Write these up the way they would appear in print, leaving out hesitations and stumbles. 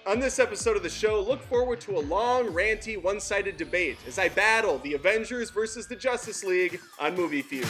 On this episode of the show, look forward to a long, ranty, one-sided debate as I battle the Avengers versus the Justice League on Movie Feuds.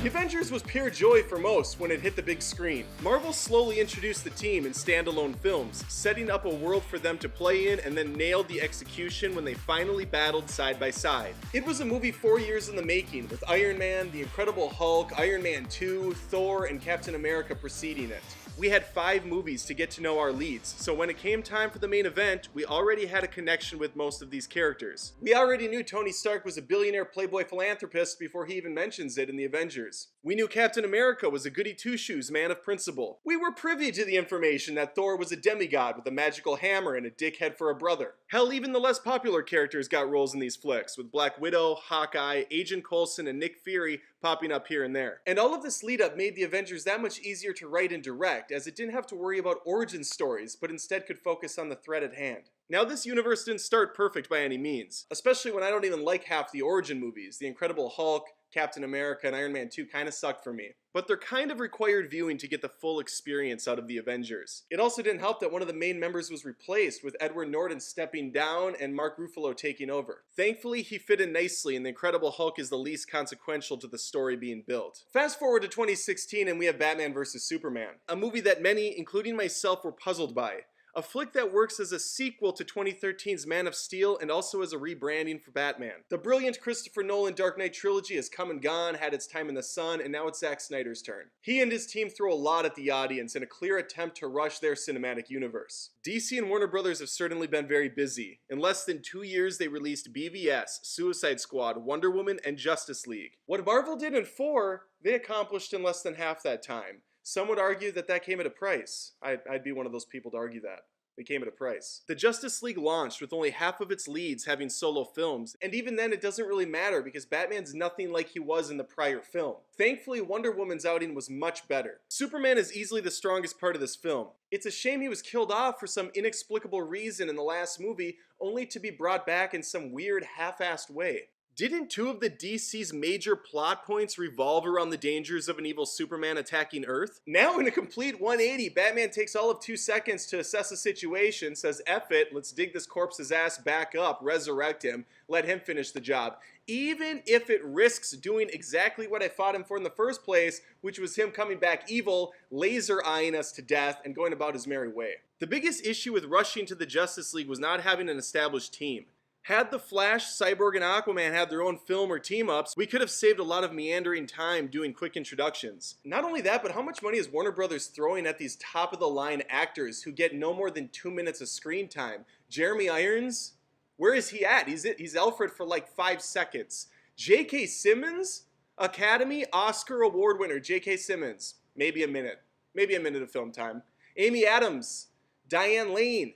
Avengers was pure joy for most when it hit the big screen. Marvel slowly introduced the team in standalone films, setting up a world for them to play in and then nailed the execution when they finally battled side by side. It was a movie 4 years in the making, with Iron Man, The Incredible Hulk, Iron Man 2, Thor, and Captain America preceding it. We had 5 movies to get to know our leads, so when it came time for the main event, we already had a connection with most of these characters. We already knew Tony Stark was a billionaire playboy philanthropist before he even mentions it in the Avengers. We knew Captain America was a goody two-shoes man of principle. We were privy to the information that Thor was a demigod with a magical hammer and a dickhead for a brother. Hell, even the less popular characters got roles in these flicks, with Black Widow, Hawkeye, Agent Coulson, and Nick Fury popping up here and there. And all of this lead up made the Avengers that much easier to write and direct, as it didn't have to worry about origin stories, but instead could focus on the threat at hand. Now, this universe didn't start perfect by any means, especially when I don't even like half the origin movies. The Incredible Hulk, Captain America, and Iron Man 2 kinda sucked for me. But they're kind of required viewing to get the full experience out of the Avengers. It also didn't help that one of the main members was replaced, with Edward Norton stepping down and Mark Ruffalo taking over. Thankfully, he fit in nicely, and The Incredible Hulk is the least consequential to the story being built. Fast forward to 2016 and we have Batman vs. Superman, a movie that many, including myself, were puzzled by. A flick that works as a sequel to 2013's Man of Steel and also as a rebranding for Batman. The brilliant Christopher Nolan Dark Knight trilogy has come and gone, had its time in the sun, and now it's Zack Snyder's turn. He and his team throw a lot at the audience in a clear attempt to rush their cinematic universe. DC and Warner Brothers have certainly been very busy. In less than 2 years, they released BVS, Suicide Squad, Wonder Woman, and Justice League. What Marvel did in 4, they accomplished in less than half that time. Some would argue that that came at a price. I'd be one of those people to argue that. It came at a price. The Justice League launched with only half of its leads having solo films, and even then it doesn't really matter because Batman's nothing like he was in the prior film. Thankfully, Wonder Woman's outing was much better. Superman is easily the strongest part of this film. It's a shame he was killed off for some inexplicable reason in the last movie, only to be brought back in some weird half-assed way. Didn't 2 of the DC's major plot points revolve around the dangers of an evil Superman attacking Earth? Now in a complete 180, Batman takes all of 2 seconds to assess the situation, says F it, let's dig this corpse's ass back up, resurrect him, let him finish the job. Even if it risks doing exactly what I fought him for in the first place, which was him coming back evil, laser-eyeing us to death, and going about his merry way. The biggest issue with rushing to the Justice League was not having an established team. Had the Flash, Cyborg, and Aquaman had their own film or team-ups, we could have saved a lot of meandering time doing quick introductions. Not only that, but how much money is Warner Brothers throwing at these top-of-the-line actors who get no more than 2 minutes of screen time? Jeremy Irons? Where is he at? He's Alfred for like 5 seconds. J.K. Simmons? Academy Oscar Award winner J.K. Simmons. Maybe a minute. Maybe a minute of film time. Amy Adams. Diane Lane.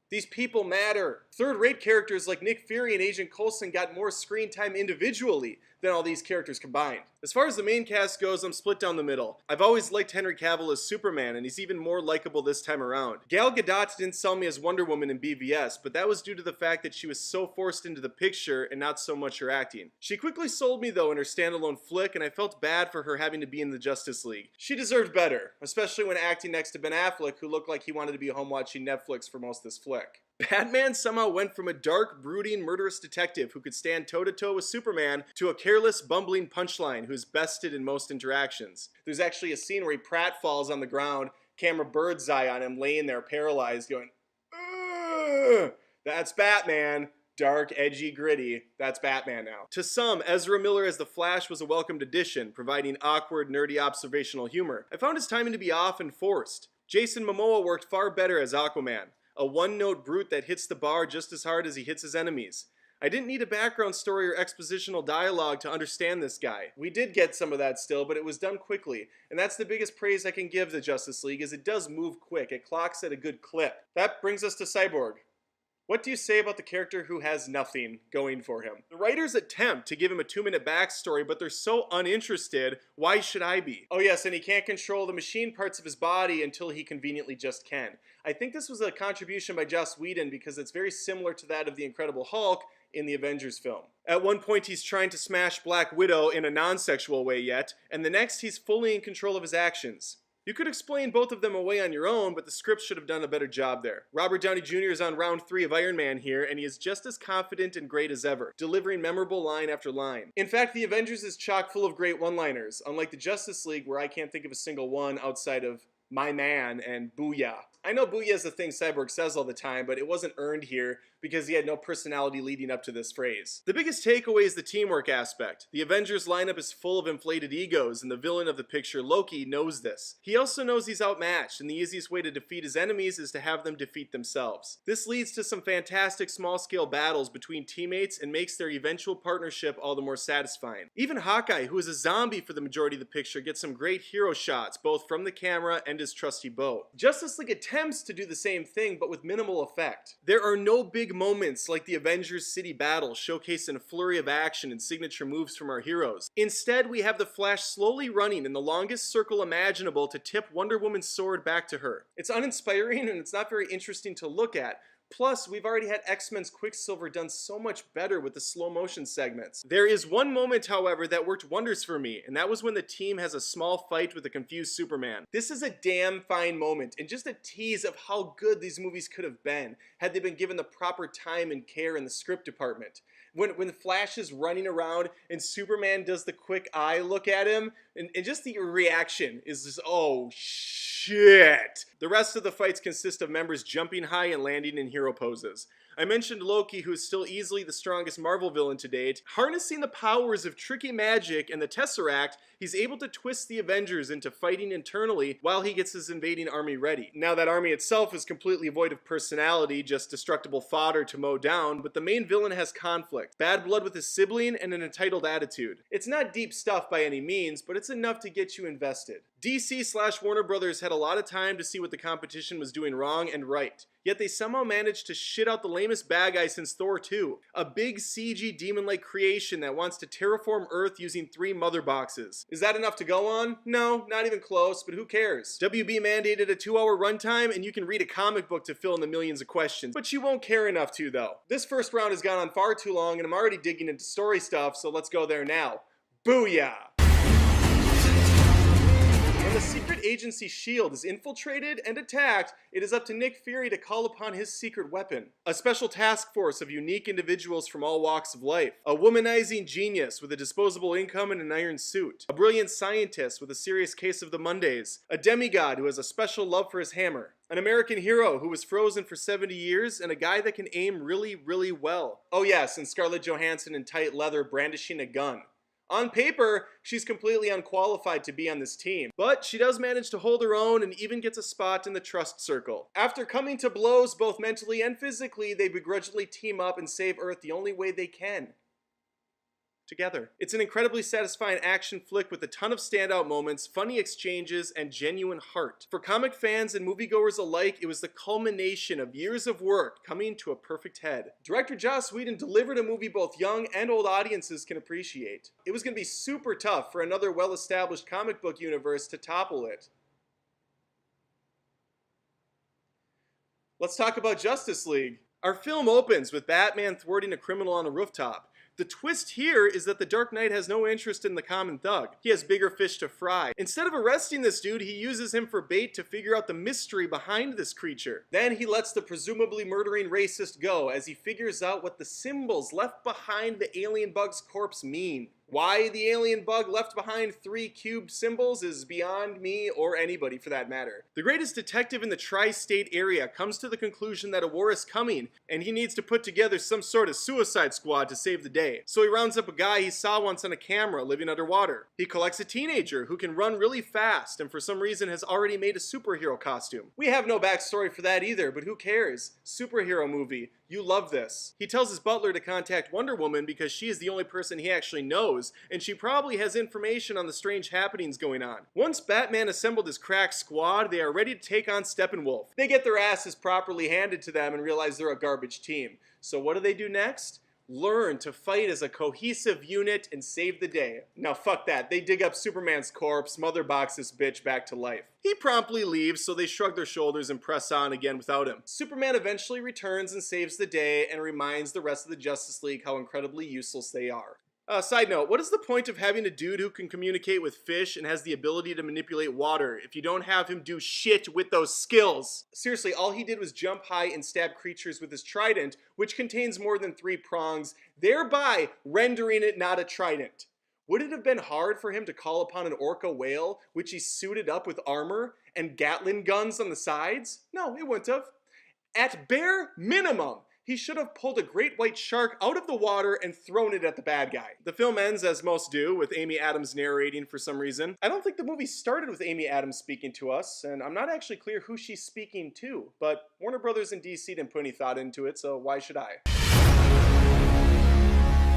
These people matter. Third-rate characters like Nick Fury and Agent Coulson got more screen time individually than all these characters combined. As far as the main cast goes, I'm split down the middle. I've always liked Henry Cavill as Superman, and he's even more likable this time around. Gal Gadot didn't sell me as Wonder Woman in BVS, but that was due to the fact that she was so forced into the picture and not so much her acting. She quickly sold me though in her standalone flick, and I felt bad for her having to be in the Justice League. She deserved better, especially when acting next to Ben Affleck, who looked like he wanted to be home watching Netflix for most of this flick. Batman somehow went from a dark, brooding, murderous detective who could stand toe-to-toe with Superman to a careless, bumbling punchline who's bested in most interactions. There's actually a scene where Pratt falls on the ground, camera bird's eye on him, laying there paralyzed, going, "Ugh! That's Batman." Dark, edgy, gritty. That's Batman now. To some, Ezra Miller as the Flash was a welcomed addition, providing awkward, nerdy observational humor. I found his timing to be off and forced. Jason Momoa worked far better as Aquaman. A one-note brute that hits the bar just as hard as he hits his enemies. I didn't need a background story or expositional dialogue to understand this guy. We did get some of that still, but it was done quickly. And that's the biggest praise I can give the Justice League, is it does move quick. It clocks at a good clip. That brings us to Cyborg. What do you say about the character who has nothing going for him? The writers attempt to give him a 2-minute backstory, but they're so uninterested, why should I be? Oh yes, and he can't control the machine parts of his body until he conveniently just can. I think this was a contribution by Joss Whedon because it's very similar to that of The Incredible Hulk, in the Avengers film. At one point he's trying to smash Black Widow in a non-sexual way yet, and the next he's fully in control of his actions. You could explain both of them away on your own, but the script should have done a better job there. Robert Downey Jr. is on round 3 of Iron Man here, and he is just as confident and great as ever, delivering memorable line after line. In fact, the Avengers is chock full of great one-liners, unlike the Justice League where I can't think of a single one outside of "my man" and "booyah." I know booyah is the thing Cyborg says all the time, but it wasn't earned here because he had no personality leading up to this phrase. The biggest takeaway is the teamwork aspect. The Avengers lineup is full of inflated egos, and the villain of the picture, Loki, knows this. He also knows he's outmatched, and the easiest way to defeat his enemies is to have them defeat themselves. This leads to some fantastic small-scale battles between teammates and makes their eventual partnership all the more satisfying. Even Hawkeye, who is a zombie for the majority of the picture, gets some great hero shots, both from the camera and his trusty bow. Justice League attempts to do the same thing, but with minimal effect. There are no big moments like the Avengers City battle showcasing a flurry of action and signature moves from our heroes. Instead, we have the Flash slowly running in the longest circle imaginable to tip Wonder Woman's sword back to her. It's uninspiring and it's not very interesting to look at. Plus, we've already had X-Men's Quicksilver done so much better with the slow motion segments. There is one moment, however, that worked wonders for me, and that was when the team has a small fight with a confused Superman. This is a damn fine moment, and just a tease of how good these movies could have been had they been given the proper time and care in the script department. When Flash is running around and Superman does the quick eye look at him, and just the reaction is just, oh shit. The rest of the fights consist of members jumping high and landing in hero poses. I mentioned Loki, who is still easily the strongest Marvel villain to date. Harnessing the powers of tricky magic and the Tesseract, he's able to twist the Avengers into fighting internally while he gets his invading army ready. Now that army itself is completely void of personality, just destructible fodder to mow down, but the main villain has conflict, bad blood with his sibling, and an entitled attitude. It's not deep stuff by any means, but it's enough to get you invested. DC/Warner Brothers had a lot of time to see what the competition was doing wrong and right, yet they somehow managed to shit out the lamest bad guy since Thor 2, a big CG demon-like creation that wants to terraform Earth using 3 mother boxes. Is that enough to go on? No, not even close, but who cares? WB mandated a 2-hour runtime, and you can read a comic book to fill in the millions of questions, but you won't care enough to, though. This first round has gone on far too long, and I'm already digging into story stuff, so let's go there now. Booyah! When the secret agency S.H.I.E.L.D. is infiltrated and attacked, it is up to Nick Fury to call upon his secret weapon. A special task force of unique individuals from all walks of life. A womanizing genius with a disposable income and an iron suit. A brilliant scientist with a serious case of the Mondays. A demigod who has a special love for his hammer. An American hero who was frozen for 70 years, and a guy that can aim really, really well. Oh yes, and Scarlett Johansson in tight leather brandishing a gun. On paper, she's completely unqualified to be on this team, but she does manage to hold her own and even gets a spot in the trust circle. After coming to blows both mentally and physically, they begrudgingly team up and save Earth the only way they can. Together. It's an incredibly satisfying action flick with a ton of standout moments, funny exchanges, and genuine heart. For comic fans and moviegoers alike, it was the culmination of years of work coming to a perfect head. Director Joss Whedon delivered a movie both young and old audiences can appreciate. It was going to be super tough for another well-established comic book universe to topple it. Let's talk about Justice League. Our film opens with Batman thwarting a criminal on a rooftop. The twist here is that the Dark Knight has no interest in the common thug. He has bigger fish to fry. Instead of arresting this dude, he uses him for bait to figure out the mystery behind this creature. Then he lets the presumably murdering racist go as he figures out what the symbols left behind the alien bug's corpse mean. Why the alien bug left behind 3 cube symbols is beyond me or anybody for that matter. The greatest detective in the tri-state area comes to the conclusion that a war is coming and he needs to put together some sort of suicide squad to save the day. So he rounds up a guy he saw once on a camera living underwater. He collects a teenager who can run really fast and for some reason has already made a superhero costume. We have no backstory for that either, but who cares? Superhero movie. You love this. He tells his butler to contact Wonder Woman because she is the only person he actually knows, and she probably has information on the strange happenings going on. Once Batman assembled his crack squad, they are ready to take on Steppenwolf. They get their asses properly handed to them and realize they're a garbage team. So what do they do next? learn to fight as a cohesive unit and save the day. Now fuck that, they dig up Superman's corpse, mother box this bitch back to life. He promptly leaves, so they shrug their shoulders and press on again without him. Superman eventually returns and saves the day and reminds the rest of the Justice League how incredibly useless they are. Side note, what is the point of having a dude who can communicate with fish and has the ability to manipulate water if you don't have him do shit with those skills? Seriously, all he did was jump high and stab creatures with his trident, which contains more than 3 prongs, thereby rendering it not a trident. Would it have been hard for him to call upon an orca whale, which he suited up with armor and Gatling guns on the sides? No, it wouldn't have. At bare minimum, he should have pulled a great white shark out of the water and thrown it at the bad guy. The film ends, as most do, with Amy Adams narrating for some reason. I don't think the movie started with Amy Adams speaking to us, and I'm not actually clear who she's speaking to, but Warner Brothers and DC didn't put any thought into it, so why should I?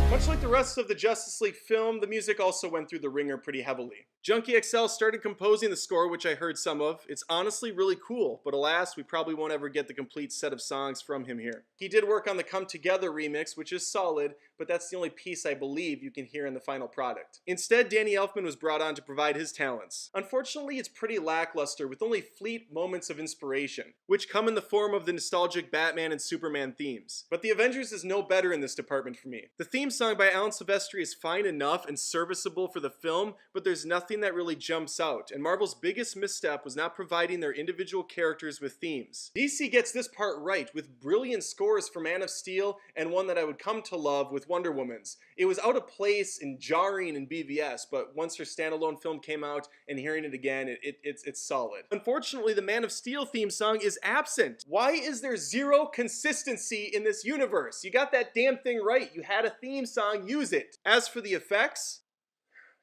Much like the rest of the Justice League film, the music also went through the ringer pretty heavily. Junkie XL started composing the score, which I heard some of. It's honestly really cool, but alas, we probably won't ever get the complete set of songs from him here. He did work on the Come Together remix, which is solid, but that's the only piece I believe you can hear in the final product. Instead, Danny Elfman was brought on to provide his talents. Unfortunately, it's pretty lackluster, with only fleet moments of inspiration, which come in the form of the nostalgic Batman and Superman themes. But the Avengers is no better in this department for me. The theme song by Alan Silvestri is fine enough and serviceable for the film, but there's nothing that really jumps out, and Marvel's biggest misstep was not providing their individual characters with themes. DC gets this part right, with brilliant scores for Man of Steel and one that I would come to love with Wonder Woman's. It was out of place and jarring in BVS, but once her standalone film came out and hearing it again, it's solid. Unfortunately, the Man of Steel theme song is absent. Why is there zero consistency in this universe? You got that damn thing right. You had a theme song, use it. As for the effects,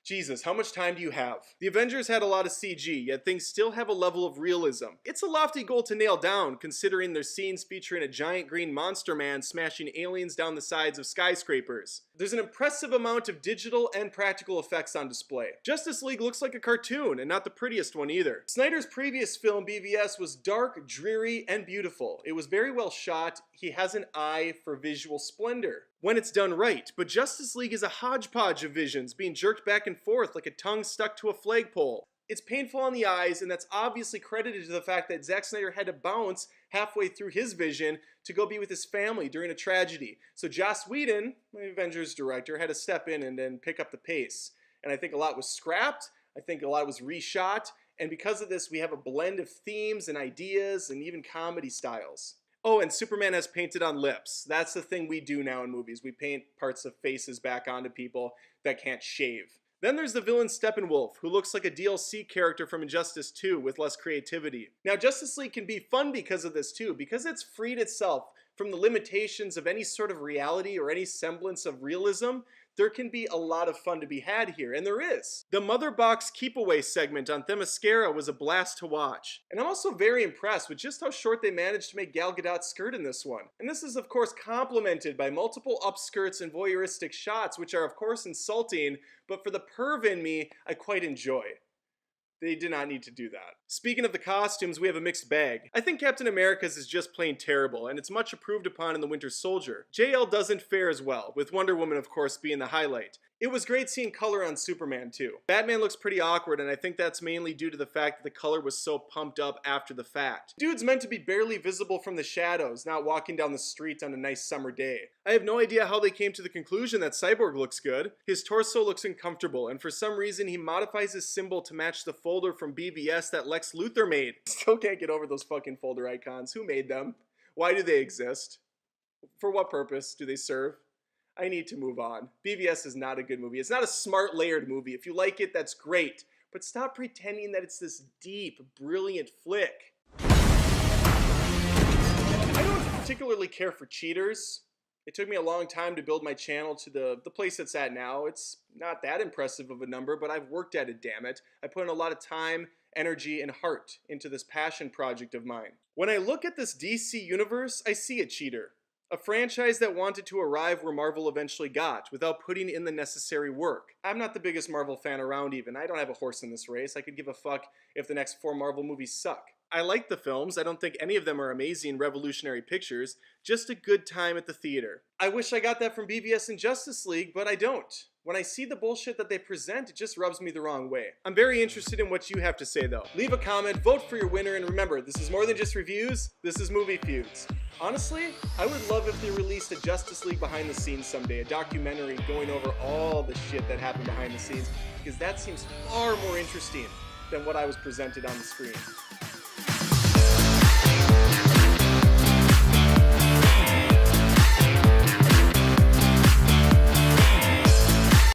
Jesus, how much time do you have? The Avengers had a lot of CG, yet things still have a level of realism. It's a lofty goal to nail down, considering their scenes featuring a giant green monster man smashing aliens down the sides of skyscrapers. There's an impressive amount of digital and practical effects on display. Justice League looks like a cartoon, and not the prettiest one either. Snyder's previous film, BVS, was dark, dreary, and beautiful. It was very well shot. He has an eye for visual splendor when it's done right, but Justice League is a hodgepodge of visions being jerked back and forth like a tongue stuck to a flagpole. It's painful on the eyes, and that's obviously credited to the fact that Zack Snyder had to bounce halfway through his vision to go be with his family during a tragedy. So Joss Whedon, my Avengers director, had to step in and then pick up the pace. And I think a lot was scrapped, I think a lot was reshot, and because of this we have a blend of themes and ideas and even comedy styles. Oh, and Superman has painted on lips. That's the thing we do now in movies. We paint parts of faces back onto people that can't shave. Then there's the villain Steppenwolf, who looks like a DLC character from Injustice 2 with less creativity. Now, Justice League can be fun because of this too, because it's freed itself from the limitations of any sort of reality or any semblance of realism. There can be a lot of fun to be had here, and there is. The Mother Box Keep Away segment on Themyscira was a blast to watch. And I'm also very impressed with just how short they managed to make Gal Gadot's skirt in this one. And this is of course complemented by multiple upskirts and voyeuristic shots, which are of course insulting, but for the perv in me, I quite enjoy. They did not need to do that. Speaking of the costumes, we have a mixed bag. I think Captain America's is just plain terrible, and it's much improved upon in The Winter Soldier. JL doesn't fare as well, with Wonder Woman of course being the highlight. It was great seeing color on Superman too. Batman looks pretty awkward, and I think that's mainly due to the fact that the color was so pumped up after the fact. Dude's meant to be barely visible from the shadows, not walking down the street on a nice summer day. I have no idea how they came to the conclusion that Cyborg looks good. His torso looks uncomfortable, and for some reason he modifies his symbol to match the folder from BVS that Lex Luthor made. Still can't get over those fucking folder icons. Who made them? Why do they exist? For what purpose do they serve? I need to move on. BVS is not a good movie. It's not a smart, layered movie. If you like it, that's great. But stop pretending that it's this deep, brilliant flick. I don't particularly care for cheaters. It took me a long time to build my channel to the place it's at now. It's not that impressive of a number, but I've worked at it, damn it. I put in a lot of time, energy, and heart into this passion project of mine. When I look at this DC universe, I see a cheater. A franchise that wanted to arrive where Marvel eventually got, without putting in the necessary work. I'm not the biggest Marvel fan around even. I don't have a horse in this race. I could give a fuck if the next 4 Marvel movies suck. I like the films. I don't think any of them are amazing, revolutionary pictures. Just a good time at the theater. I wish I got that from BVS and Justice League, but I don't. When I see the bullshit that they present, it just rubs me the wrong way. I'm very interested in what you have to say though. Leave a comment, vote for your winner, and remember, this is more than just reviews, this is Movie Feuds. Honestly, I would love if they released a Justice League behind the scenes someday, a documentary going over all the shit that happened behind the scenes, because that seems far more interesting than what I was presented on the screen.